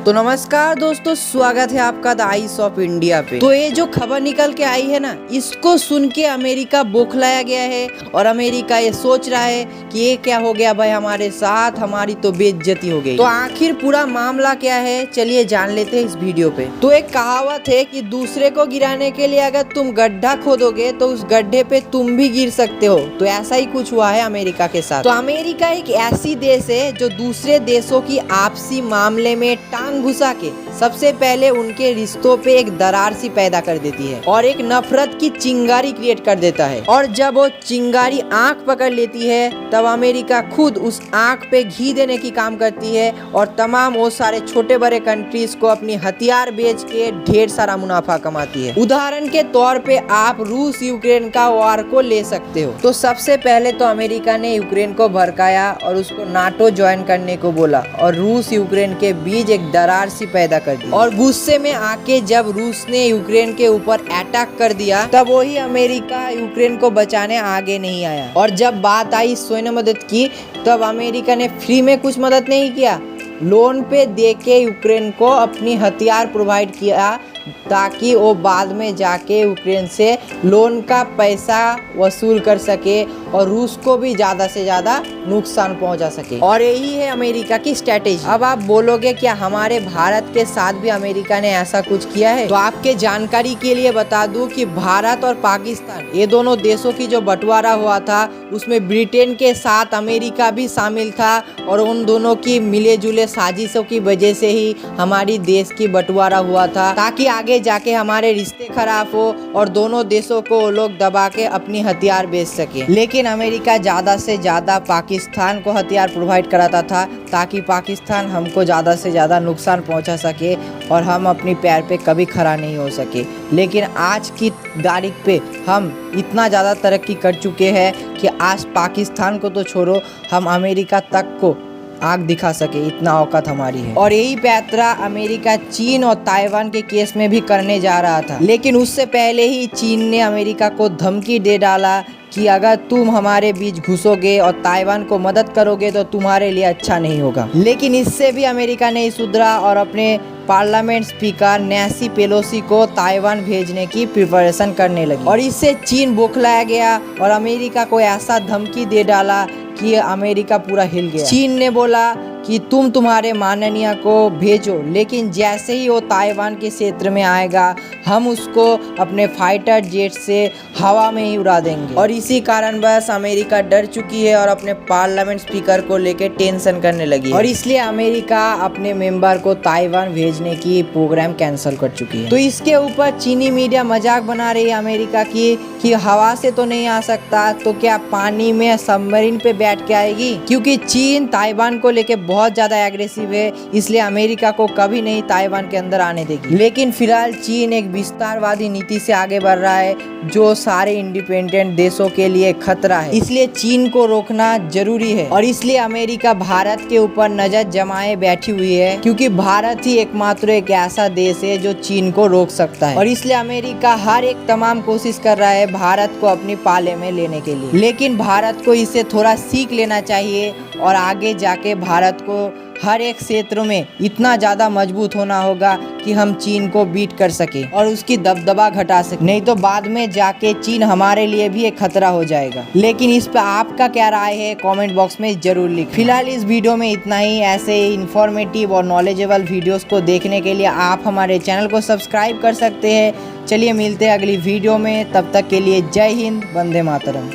तो नमस्कार दोस्तों, स्वागत है आपका द आइस ऑफ इंडिया पे। तो ये जो खबर निकल के आई है ना, इसको सुन के अमेरिका बौखलाया गया है और अमेरिका ये सोच रहा है कि ये क्या हो गया भाई हमारे साथ, हमारी तो बेइज्जती हो गई। तो आखिर पूरा मामला क्या है, चलिए जान लेते हैं इस वीडियो पे। तो एक कहावत है कि दूसरे को गिराने के लिए अगर तुम गड्ढा खोदोगे तो उस गड्ढे पे तुम भी गिर सकते हो। तो ऐसा ही कुछ हुआ है अमेरिका के साथ। तो अमेरिका एक ऐसी देश है जो दूसरे देशों की आपसी मामले में टांग घुसा के सबसे पहले उनके रिश्तों पे एक दरार सी पैदा कर देती है और एक नफरत की चिंगारी क्रिएट कर देता है। और जब वो चिंगारी आंख पकड़ लेती है तब अमेरिका खुद उस आंख पे घी देने की काम करती है और तमाम वो सारे छोटे बड़े कंट्रीज को अपनी हथियार बेच के ढेर सारा मुनाफा कमाती है। उदाहरण के तौर पे आप रूस यूक्रेन का वार को ले सकते हो। तो सबसे पहले तो अमेरिका ने यूक्रेन को भड़काया और उसको नाटो ज्वाइन करने को बोला और रूस यूक्रेन के बीच एक दरार सी पैदा कर दी। और गुस्से में आके जब रूस ने यूक्रेन के ऊपर अटैक कर दिया तब वही अमेरिका यूक्रेन को बचाने आगे नहीं आया। और जब बात आई सैन्य मदद की तब अमेरिका ने फ्री में कुछ मदद नहीं किया, लोन पे देके यूक्रेन को अपनी हथियार प्रोवाइड किया ताकि वो बाद में जाके यूक्रेन से लोन का पैसा वसूल कर सके और रूस को भी ज़्यादा से ज़्यादा नुकसान पहुंचा सके। और यही है अमेरिका की स्ट्रेटेजी। अब आप बोलोगे क्या हमारे भारत के साथ भी अमेरिका ने ऐसा कुछ किया है? तो आपके जानकारी के लिए बता दूं कि भारत और पाकिस्तान ये दोनों देशों की जो बंटवारा हुआ था उसमें ब्रिटेन के साथ अमेरिका भी शामिल था और उन दोनों की मिले जुले साजिशों की वजह से ही हमारी देश की बंटवारा हुआ था ताकि आगे जाके हमारे रिश्ते खराब हो और दोनों देशों को वो लोग दबा के अपनी हथियार बेच सके। लेकिन अमेरिका ज़्यादा से ज़्यादा पाकिस्तान को हथियार प्रोवाइड कराता था ताकि पाकिस्तान हमको ज़्यादा से ज़्यादा नुकसान पहुंचा सके और हम अपनी पैर पे कभी खड़ा नहीं हो सके। लेकिन आज की तारीख पे हम इतना ज़्यादा तरक्की कर चुके हैं कि आज पाकिस्तान को तो छोड़ो, हम अमेरिका तक को आग दिखा सके, इतना औकात हमारी है। और यही पैतरा अमेरिका चीन और ताइवान के केस में भी करने जा रहा था। लेकिन उससे पहले ही चीन ने अमेरिका को धमकी दे डाला कि अगर तुम हमारे बीच घुसोगे और ताइवान को मदद करोगे तो तुम्हारे लिए अच्छा नहीं होगा। लेकिन इससे भी अमेरिका नहीं सुधरा और अपने पार्लियामेंट स्पीकर नैन्सी पेलोसी को ताइवान भेजने की प्रिपरेशन करने लगी। और इससे चीन बौखलाया गया और अमेरिका को ऐसा धमकी दे डाला कि अमेरिका पूरा हिल गया। चीन ने बोला कि तुम तुम्हारे माननीय को भेजो, लेकिन जैसे ही वो ताइवान के क्षेत्र में आएगा हम उसको अपने फाइटर जेट से हवा में ही उड़ा देंगे। और इसी कारण बस अमेरिका डर चुकी है और अपने पार्लियामेंट स्पीकर को लेके टेंशन करने लगी और इसलिए अमेरिका अपने मेंबर को ताइवान भेजने की प्रोग्राम कैंसिल कर चुकी है। तो इसके ऊपर चीनी मीडिया मजाक बना रही है अमेरिका की कि हवा से तो नहीं आ सकता तो क्या पानी में सबमरीन पे बैठ के आएगी, क्योंकि चीन ताइवान को लेके बहुत ज्यादा एग्रेसिव है, इसलिए अमेरिका को कभी नहीं ताइवान के अंदर आने देगी। लेकिन फिलहाल चीन एक विस्तारवादी नीति से आगे बढ़ रहा है जो सारे इंडिपेंडेंट देशों के लिए खतरा है, इसलिए चीन को रोकना जरूरी है। और इसलिए अमेरिका भारत के ऊपर नजर जमाए बैठी हुई है, क्योंकि भारत ही एकमात्र एक ऐसा देश है जो चीन को रोक सकता है। और इसलिए अमेरिका हर एक तमाम कोशिश कर रहा है भारत को अपनी पाले में लेने के लिए। लेकिन भारत को इससे थोड़ा सीख लेना चाहिए और आगे जाके भारत को हर एक क्षेत्र में इतना ज़्यादा मजबूत होना होगा कि हम चीन को बीट कर सके और उसकी दबदबा घटा सके, नहीं तो बाद में जाके चीन हमारे लिए भी एक खतरा हो जाएगा। लेकिन इस पर आपका क्या राय है कमेंट बॉक्स में जरूर लिखें। फिलहाल इस वीडियो में इतना ही। ऐसे ही इन्फॉर्मेटिव और नॉलेजेबल वीडियोस को देखने के लिए आप हमारे चैनल को सब्सक्राइब कर सकते हैं। चलिए मिलते हैं अगली वीडियो में, तब तक के लिए जय हिंद, वंदे मातरम।